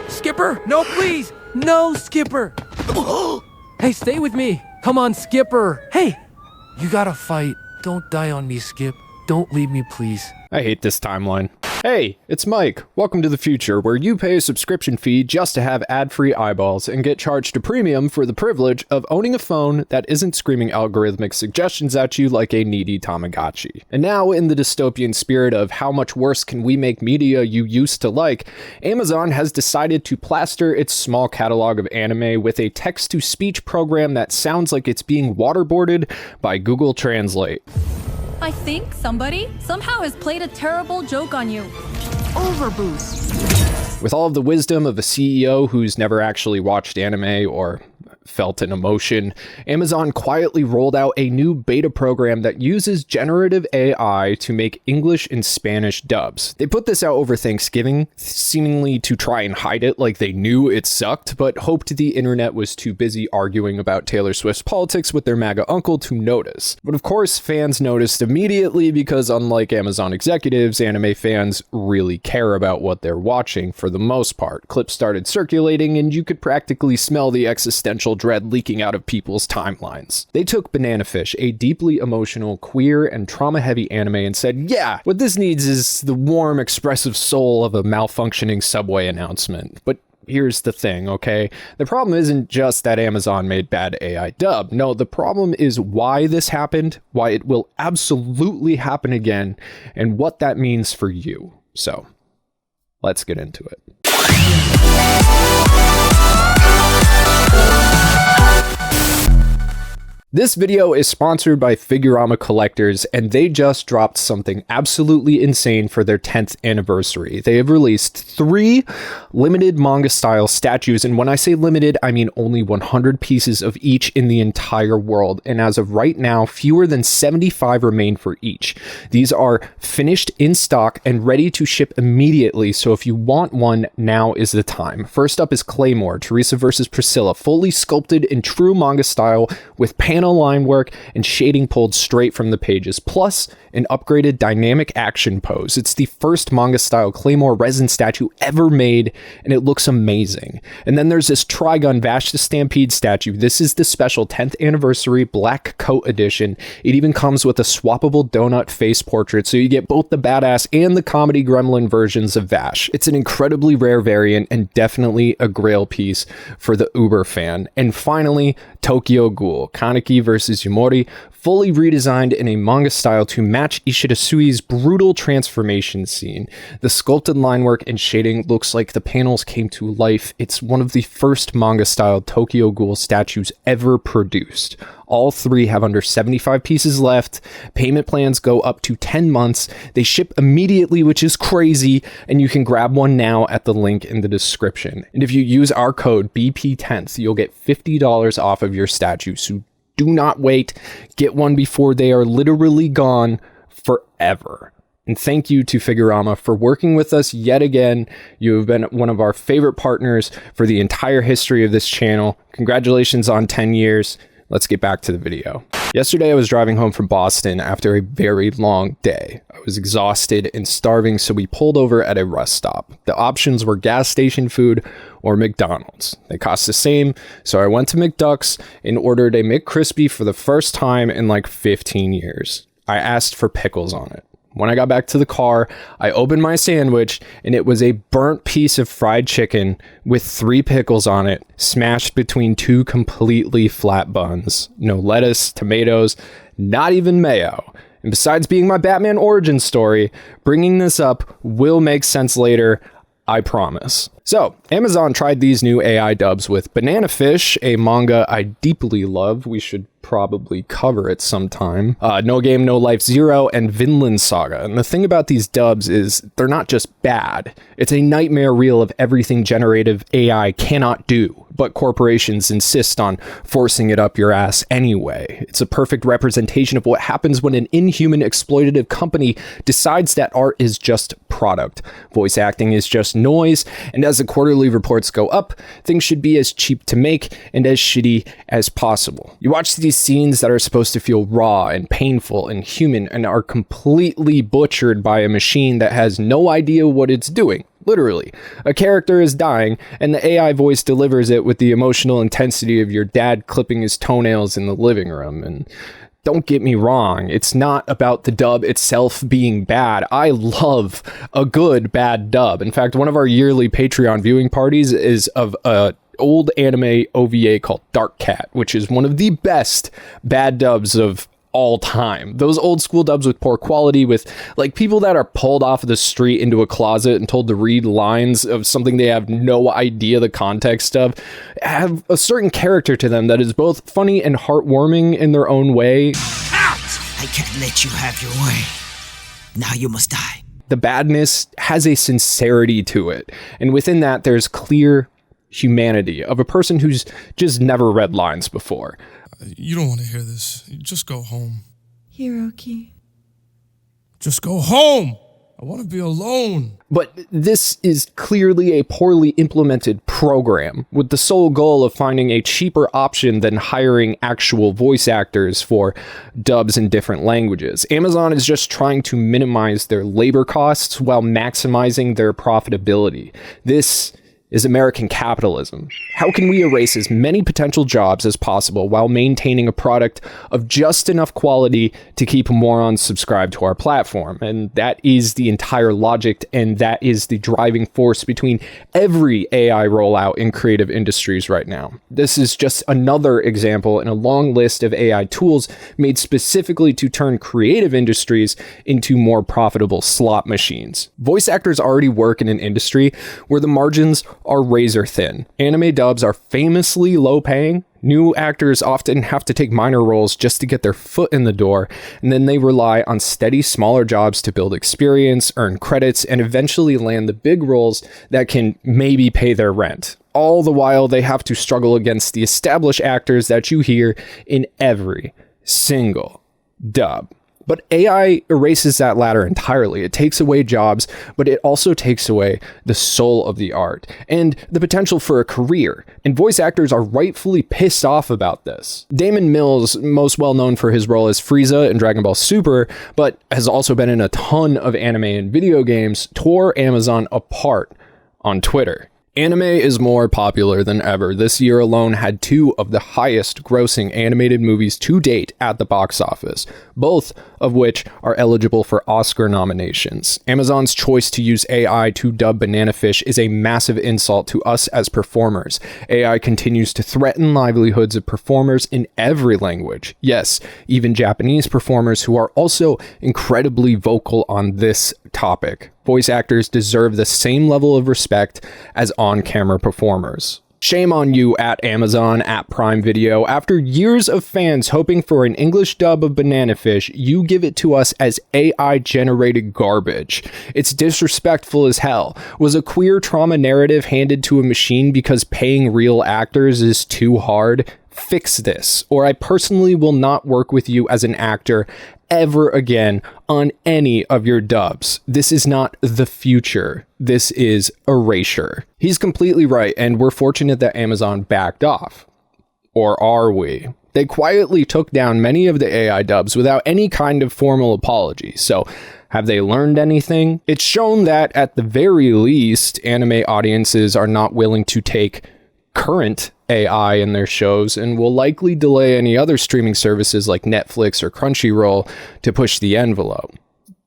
Skipper, no please! No, Skipper! Hey, stay with me! Come on, Skipper! Hey! You gotta fight. Don't die on me, Skip. Don't leave me, please. I hate this timeline. Hey, it's Mike. Welcome to the future, where you pay a subscription fee just to have ad-free eyeballs and get charged a premium for the privilege of owning a phone that isn't screaming algorithmic suggestions at you like a needy Tamagotchi. And now, in the dystopian spirit of how much worse can we make media you used to like, Amazon has decided to plaster its small catalog of anime with a text-to-speech program that sounds like it's being waterboarded by Google Translate. I think somebody somehow has played a terrible joke on you. Overboost. With all of the wisdom of a CEO who's never actually watched anime or felt an emotion, Amazon quietly rolled out a new beta program that uses generative AI to make English and Spanish dubs. They put this out over Thanksgiving, seemingly to try and hide it like they knew it sucked, but hoped the internet was too busy arguing about Taylor Swift's politics with their MAGA uncle to notice. But of course, fans noticed immediately because unlike Amazon executives, anime fans really care about what they're watching for the most part. Clips started circulating and you could practically smell the existential dread leaking out of people's timelines. They took Banana Fish, a deeply emotional, queer, and trauma-heavy anime, and said, yeah, what this needs is the warm, expressive soul of a malfunctioning Subway announcement. But here's the thing, okay? The problem isn't just that Amazon made bad AI dub. No, the problem is why this happened, why it will absolutely happen again, and what that means for you. So, let's get into it. This video is sponsored by Figurama Collectors, and they just dropped something absolutely insane for their 10th anniversary. They have released 3 limited manga-style statues, and when I say limited, I mean only 100 pieces of each in the entire world, and as of right now, fewer than 75 remain for each. These are finished in stock and ready to ship immediately, so if you want one, now is the time. First up is Claymore, Teresa vs. Priscilla, fully sculpted in true manga style with panel line work and shading pulled straight from the pages, plus an upgraded dynamic action pose. It's the first manga style Claymore resin statue ever made, and it looks amazing. And then there's this Trigun Vash the Stampede statue. This is the special 10th anniversary black coat edition. It even comes with a swappable donut face portrait, so you get both the badass and the comedy gremlin versions of Vash. It's an incredibly rare variant and definitely a grail piece for the Uber fan. And finally, Tokyo Ghoul, Kaneki vs. Yumori, fully redesigned in a manga style to match Ishida Sui's brutal transformation scene. The sculpted line work and shading looks like the panels came to life. It's one of the first manga style Tokyo Ghoul statues ever produced. All 3 have under 75 pieces left. Payment plans go up to 10 months. They ship immediately, which is crazy, and you can grab one now at the link in the description. And if you use our code BP10th, you'll get $50 off of your statue. So do not wait. Get one before they are literally gone forever. And thank you to Figurama for working with us yet again. You have been one of our favorite partners for the entire history of this channel. Congratulations on 10 years. Let's get back to the video. Yesterday, I was driving home from Boston after a very long day. I was exhausted and starving, so we pulled over at a rest stop. The options were gas station food or McDonald's. They cost the same, so I went to McDuck's and ordered a McCrispy for the first time in like 15 years. I asked for pickles on it. When I got back to the car, I opened my sandwich and it was a burnt piece of fried chicken with 3 pickles on it, smashed between 2 completely flat buns. No lettuce, tomatoes, not even mayo. And besides being my Batman origin story, bringing this up will make sense later, I promise. So, Amazon tried these new AI dubs with Banana Fish, a manga I deeply love. We should probably cover it sometime. No Game, No Life Zero, and Vinland Saga. And the thing about these dubs is they're not just bad. It's a nightmare reel of everything generative AI cannot do, but corporations insist on forcing it up your ass anyway. It's a perfect representation of what happens when an inhuman exploitative company decides that art is just product. Voice acting is just noise, and as the quarterly reports go up, things should be as cheap to make and as shitty as possible. You watch these These scenes that are supposed to feel raw and painful and human and are completely butchered by a machine that has no idea what it's doing. Literally, a character is dying, and the AI voice delivers it with the emotional intensity of your dad clipping his toenails in the living room. And don't get me wrong, it's not about the dub itself being bad. I love a good bad dub. In fact, one of our yearly Patreon viewing parties is of a old anime OVA called Dark Cat, which is one of the best bad dubs of all time. Those old school dubs with poor quality, with like people that are pulled off of the street into a closet and told to read lines of something they have no idea the context of, have a certain character to them that is both funny and heartwarming in their own way. Out! I can't let you have your way. Now you must die. The badness has a sincerity to it, and within that there's clear humanity of a person who's just never read lines before. You don't want to hear this. Just go home. Hiroki. Just go home. I want to be alone. But this is clearly a poorly implemented program with the sole goal of finding a cheaper option than hiring actual voice actors for dubs in different languages. Amazon is just trying to minimize their labor costs while maximizing their profitability. This is American capitalism. How can we erase as many potential jobs as possible while maintaining a product of just enough quality to keep morons subscribed to our platform? And that is the entire logic, and that is the driving force between every AI rollout in creative industries right now. This is just another example in a long list of AI tools made specifically to turn creative industries into more profitable slot machines. Voice actors already work in an industry where the margins are razor thin. Anime dubs are famously low paying. New actors often have to take minor roles just to get their foot in the door, and then they rely on steady, smaller jobs to build experience, earn credits, and eventually land the big roles that can maybe pay their rent. All the while, they have to struggle against the established actors that you hear in every single dub. But AI erases that latter entirely. It takes away jobs, but it also takes away the soul of the art and the potential for a career. And voice actors are rightfully pissed off about this. Damon Mills, most well known for his role as Frieza in Dragon Ball Super, but has also been in a ton of anime and video games, tore Amazon apart on Twitter. Anime is more popular than ever. This year alone had 2 of the highest grossing animated movies to date at the box office, both of which are eligible for Oscar nominations. Amazon's choice to use AI to dub Banana Fish is a massive insult to us as performers. AI continues to threaten livelihoods of performers in every language. Yes, even Japanese performers who are also incredibly vocal on this topic. Voice actors deserve the same level of respect as on-camera performers. Shame on you at Amazon, at Prime Video. After years of fans hoping for an English dub of Banana Fish, you give it to us as AI-generated garbage. It's disrespectful as hell. Was a queer trauma narrative handed to a machine because paying real actors is too hard? Fix this, or I personally will not work with you as an actor ever again on any of your dubs. This is not the future. This is erasure. He's completely right, and we're fortunate that Amazon backed off. Or are we? They quietly took down many of the AI dubs without any kind of formal apology. So have they learned anything? It's shown that at the very least, anime audiences are not willing to take current AI in their shows and will likely delay any other streaming services like Netflix or Crunchyroll to push the envelope.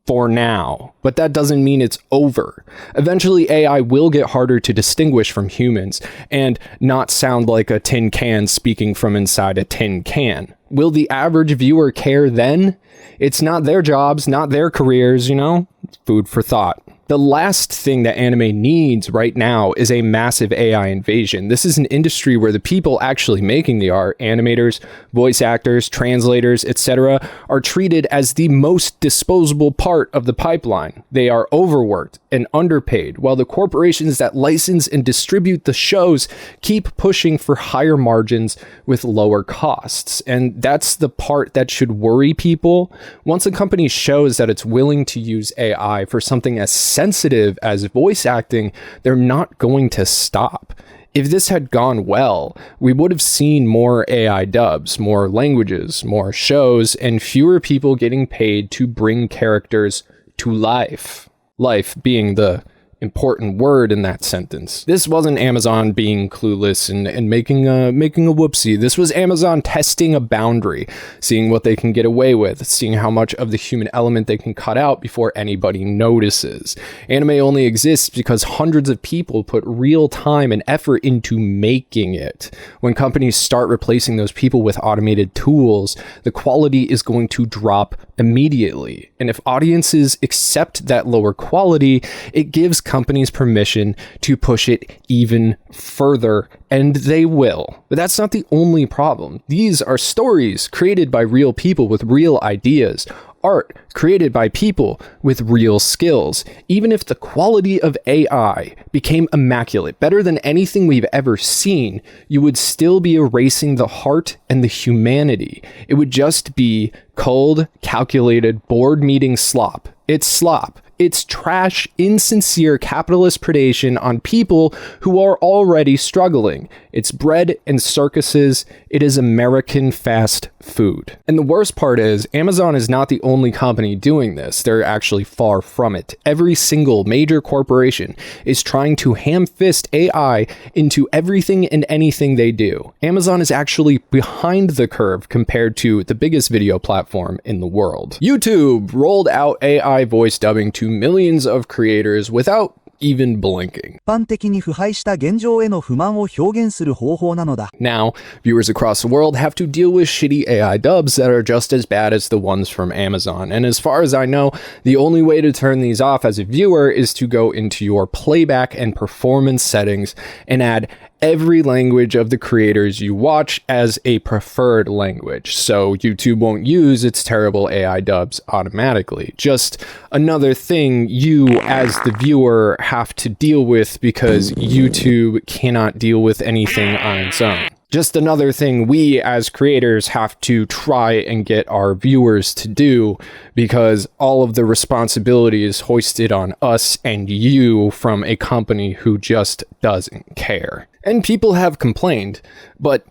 For now. But that doesn't mean it's over. Eventually, AI will get harder to distinguish from humans and not sound like a tin can speaking from inside a tin can. Will the average viewer care then? It's not their jobs, not their careers, you know? Food for thought. The last thing that anime needs right now is a massive AI invasion. This is an industry where the people actually making the art, animators, voice actors, translators, etc., are treated as the most disposable part of the pipeline. They are overworked and underpaid, while the corporations that license and distribute the shows keep pushing for higher margins with lower costs. And that's the part that should worry people. Once a company shows that it's willing to use AI for something as sensitive as voice acting, they're not going to stop. If this had gone well, we would have seen more AI dubs, more languages, more shows, and fewer people getting paid to bring characters to life. Life being the important word in that sentence. This wasn't Amazon being clueless and making a whoopsie. This was Amazon testing a boundary, seeing what they can get away with, seeing how much of the human element they can cut out before anybody notices. Anime only exists because hundreds of people put real time and effort into making it. When companies start replacing those people with automated tools, the quality is going to drop immediately. And if audiences accept that lower quality, it gives companies permission to push it even further, and they will. But that's not the only problem. These are stories created by real people with real ideas. Art created by people with real skills. Even if the quality of AI became immaculate, better than anything we've ever seen, you would still be erasing the heart and the humanity. It would just be cold, calculated, board meeting slop. It's slop. It's trash, insincere capitalist predation on people who are already struggling. It's bread and circuses. It is American fast food. And the worst part is, Amazon is not the only company doing this. They're actually far from it. Every single major corporation is trying to ham-fist AI into everything and anything they do. Amazon is actually behind the curve compared to the biggest video platform in the world. YouTube rolled out AI voice dubbing to millions of creators without even blinking. 一般的に腐敗した現状への不満を表現する方法なのだ。 Now, viewers across the world have to deal with shitty AI dubs that are just as bad as the ones from Amazon. And as far as I know, the only way to turn these off as a viewer is to go into your playback and performance settings and add every language of the creators you watch as a preferred language, so YouTube won't use its terrible AI dubs automatically. Just another thing you, as the viewer, have to deal with because YouTube cannot deal with anything on its own. Just another thing we as creators have to try and get our viewers to do because all of the responsibility is hoisted on us and you from a company who just doesn't care. And people have complained, but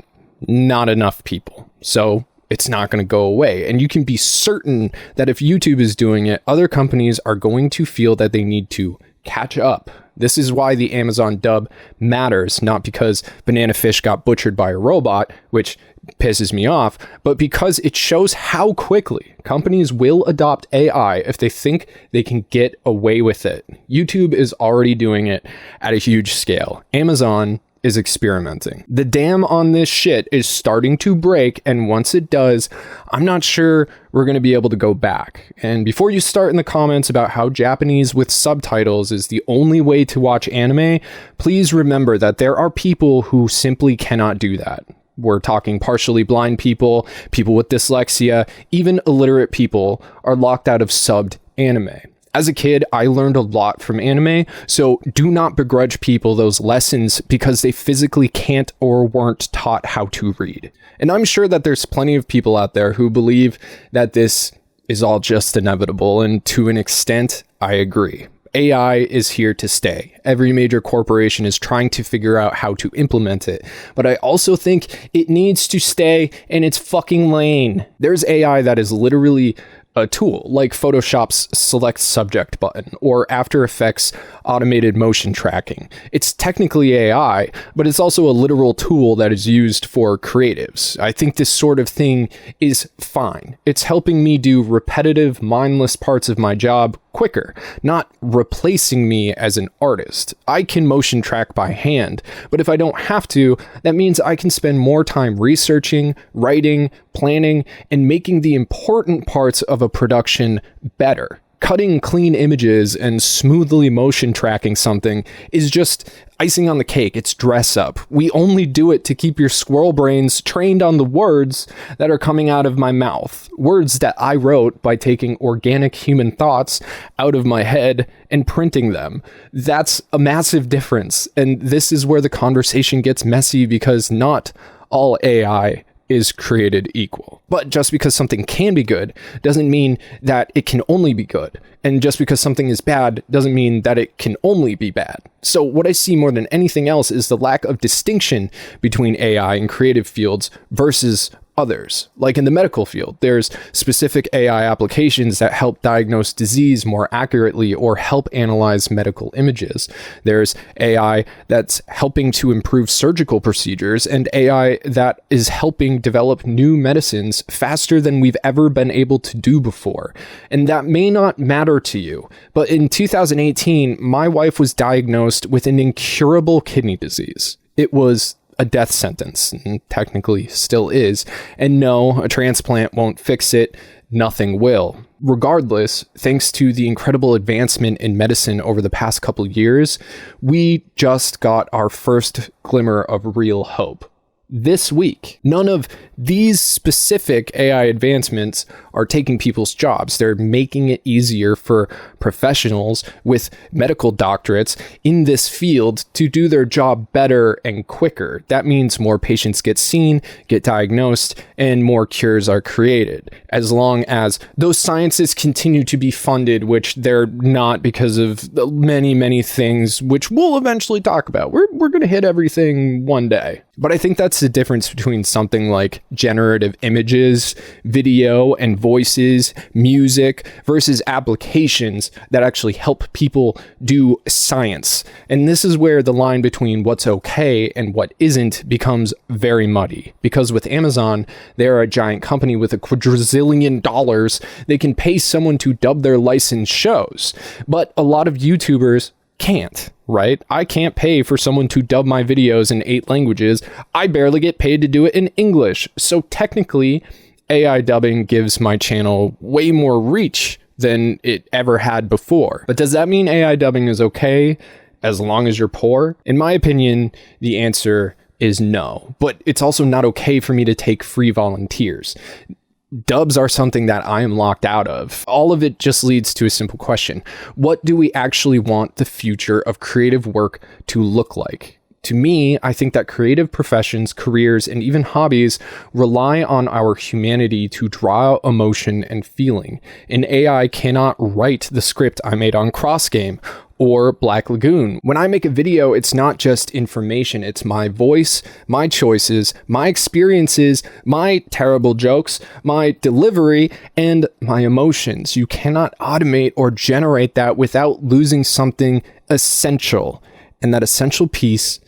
not enough people. So it's not going to go away. And you can be certain that if YouTube is doing it, other companies are going to feel that they need to catch up. This is why the Amazon dub matters, not because Banana Fish got butchered by a robot, which pisses me off, but because it shows how quickly companies will adopt AI if they think they can get away with it. YouTube is already doing it at a huge scale. Amazon is experimenting. The dam on this shit is starting to break, and once it does, I'm not sure we're going to be able to go back. And before you start in the comments about how Japanese with subtitles is the only way to watch anime, please remember that there are people who simply cannot do that. We're talking partially blind people, people with dyslexia, even illiterate people are locked out of subbed anime. As a kid, I learned a lot from anime, so do not begrudge people those lessons because they physically can't or weren't taught how to read. And I'm sure that there's plenty of people out there who believe that this is all just inevitable, and to an extent, I agree. AI is here to stay. Every major corporation is trying to figure out how to implement it, but I also think it needs to stay in its fucking lane. There's AI that is literally a tool like Photoshop's select subject button or After Effects automated motion tracking. It's technically AI, but it's also a literal tool that is used for creatives. I think this sort of thing is fine. It's helping me do repetitive, mindless parts of my job quicker, not replacing me as an artist. I can motion track by hand, but if I don't have to, that means I can spend more time researching, writing, planning, and making the important parts of a production better. Cutting clean images and smoothly motion tracking something is just icing on the cake. It's dress up. We only do it to keep your squirrel brains trained on the words that are coming out of my mouth. Words that I wrote by taking organic human thoughts out of my head and printing them. That's a massive difference. And this is where the conversation gets messy because not all AI is created equal. But just because something can be good doesn't mean that it can only be good. And just because something is bad doesn't mean that it can only be bad. So what I see more than anything else is the lack of distinction between AI and creative fields versus others. Like in the medical field, there's specific AI applications that help diagnose disease more accurately or help analyze medical images. There's AI that's helping to improve surgical procedures and AI that is helping develop new medicines faster than we've ever been able to do before. And that may not matter to you, but in 2018, my wife was diagnosed with an incurable kidney disease. It was a death sentence, and technically still is. And no, a transplant won't fix it. Nothing will. Regardless, thanks to the incredible advancement in medicine over the past couple years, we just got our first glimmer of real hope. This week, none of these specific AI advancements are taking people's jobs. They're making it easier for professionals with medical doctorates in this field to do their job better and quicker. That means more patients get seen, get diagnosed, and more cures are created. As long as those sciences continue to be funded, which they're not because of the many things, which we'll eventually talk about. We're going to hit everything one day. But I think that's the difference between something like generative images, video and voices, music, versus applications that actually help people do science. And this is where the line between what's okay and what isn't becomes very muddy. Because with Amazon, they're a giant company with a quadrillion dollars. They can pay someone to dub their licensed shows. But a lot of YouTubers can't, right? I can't pay for someone to dub my videos in 8 languages. I barely get paid to do it in English. So technically, AI dubbing gives my channel way more reach than it ever had before. But does that mean AI dubbing is okay as long as you're poor? In my opinion, the answer is no. But it's also not okay for me to take free volunteers. Dubs are something that I am locked out of. All of it just leads to a simple question. What do we actually want the future of creative work to look like? To me, I think that creative professions, careers, and even hobbies rely on our humanity to draw out emotion and feeling. An AI cannot write the script I made on Cross Game or Black Lagoon. When I make a video, it's not just information. It's my voice, my choices, my experiences, my terrible jokes, my delivery, and my emotions. You cannot automate or generate that without losing something essential. And that essential piece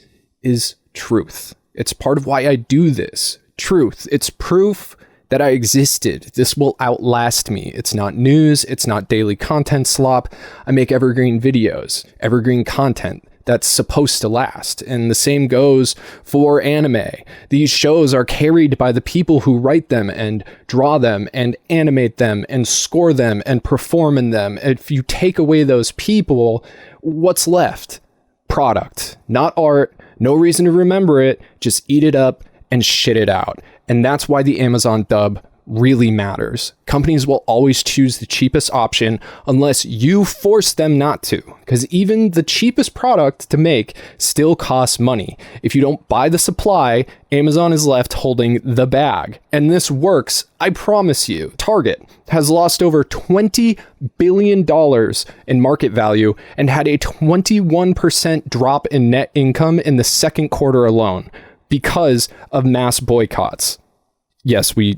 is truth. It's part of why I do this. Truth. It's proof that I existed. This will outlast me. It's not news. It's not daily content slop. I make evergreen videos, evergreen content that's supposed to last. And the same goes for anime. These shows are carried by the people who write them and draw them and animate them and score them and perform in them. If you take away those people, what's left? Product, not art. No reason to remember it. Just eat it up and shit it out. And that's why the Amazon dub really matters. Companies will always choose the cheapest option unless you force them not to, because even the cheapest product to make still costs money. If you don't buy the supply, Amazon is left holding the bag. And this works, I promise you. Target has lost over $20 billion in market value and had a 21% drop in net income in the second quarter alone because of mass boycotts. Yes, we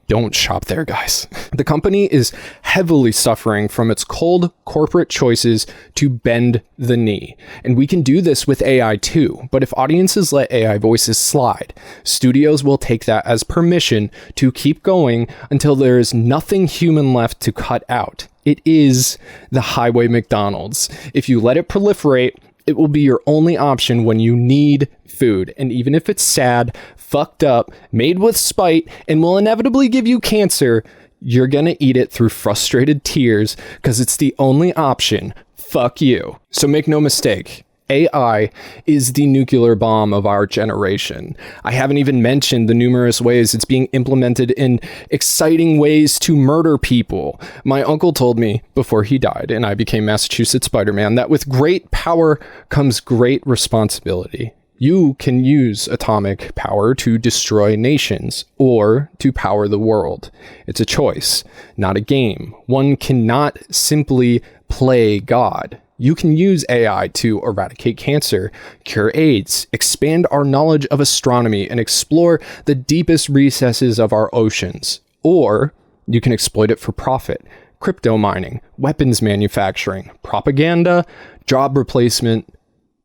don't shop there, guys. The company is heavily suffering from its cold corporate choices to bend the knee. And we can do this with AI too. But if audiences let AI voices slide, studios will take that as permission to keep going until there is nothing human left to cut out. It is the highway McDonald's. If you let it proliferate, it will be your only option when you need food. And even if it's sad, fucked up, made with spite, and will inevitably give you cancer, you're gonna eat it through frustrated tears because it's the only option. Fuck you. So make no mistake, AI is the nuclear bomb of our generation. I haven't even mentioned the numerous ways it's being implemented in exciting ways to murder people. My uncle told me before he died and I became Massachusetts Spider-Man that with great power comes great responsibility. You can use atomic power to destroy nations or to power the world. It's a choice, not a game. One cannot simply play God. You can use AI to eradicate cancer, cure AIDS, expand our knowledge of astronomy, and explore the deepest recesses of our oceans. Or you can exploit it for profit, crypto mining, weapons manufacturing, propaganda, job replacement,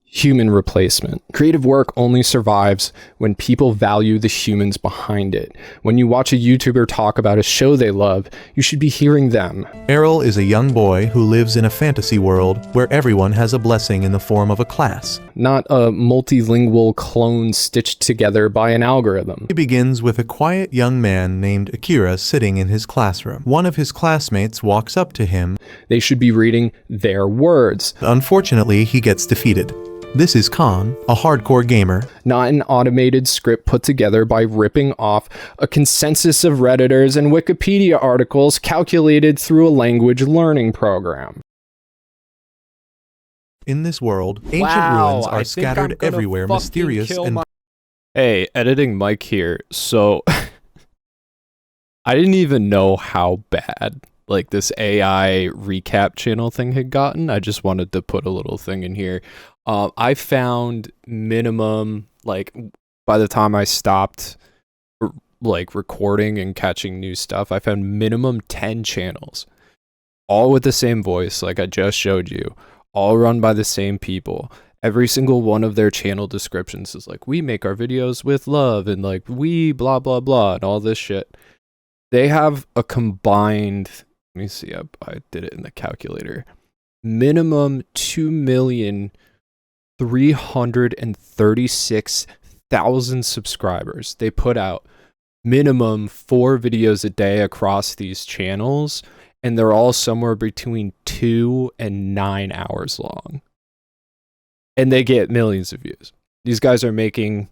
human replacement. Creative work only survives when people value the humans behind it. When you watch a YouTuber talk about a show they love, you should be hearing them. Errol is a young boy who lives in a fantasy world where everyone has a blessing in the form of a class. Not a multilingual clone stitched together by an algorithm. He begins with a quiet young man named Akira sitting in his classroom. One of his classmates walks up to him. They should be reading their words. Unfortunately, he gets defeated. This is Khan, a hardcore gamer. Not an automated script put together by ripping off a consensus of Redditors and Wikipedia articles calculated through a language learning program. In this world, ancient ruins are scattered everywhere, mysterious and... Hey, editing Mike here. So, I didn't even know how bad like this AI recap channel thing had gotten. I just wanted to put a little thing in here. I found minimum, like, by the time I stopped like recording and catching new stuff, I found minimum 10 channels, all with the same voice, like I just showed you, all run by the same people. Every single one of their channel descriptions is like, we make our videos with love, and like, we blah, blah, blah, and all this shit. They have a combined, let me see, I did it in the calculator, minimum 2,336,000 subscribers. They put out minimum 4 videos a day across these channels, and they're all somewhere between 2 and 9 hours long. And they get millions of views. These guys are making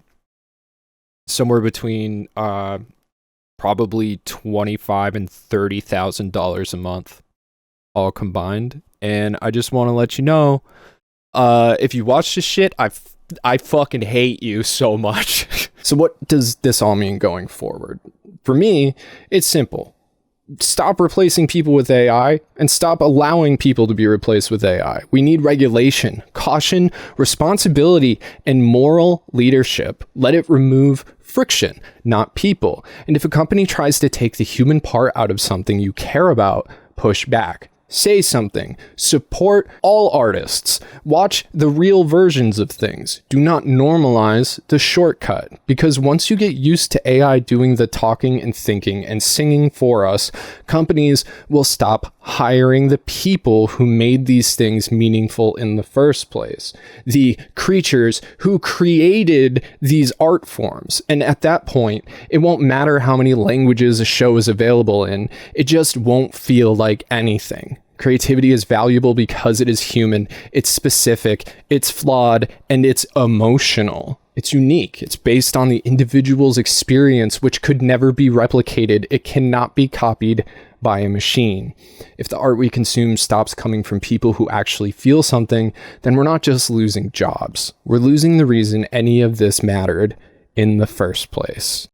somewhere between probably $25,000 and $30,000 a month, all combined. And I just want to let you know, if you watch this shit, I fucking hate you so much. So what does this all mean going forward? For me, it's simple. Stop replacing people with AI and stop allowing people to be replaced with AI. We need regulation, caution, responsibility, and moral leadership. Let it remove friction, not people. And if a company tries to take the human part out of something you care about, push back. Say something. Support all artists. Watch the real versions of things. Do not normalize the shortcut, because once you get used to AI doing the talking and thinking and singing for us, companies will stop hiring the people who made these things meaningful in the first place. The creatures who created these art forms. And at that point, it won't matter how many languages a show is available in. It just won't feel like anything. Creativity is valuable because it is human, it's specific, it's flawed, and it's emotional. It's unique. It's based on the individual's experience, which could never be replicated. It cannot be copied by a machine. If the art we consume stops coming from people who actually feel something, then we're not just losing jobs. We're losing the reason any of this mattered in the first place.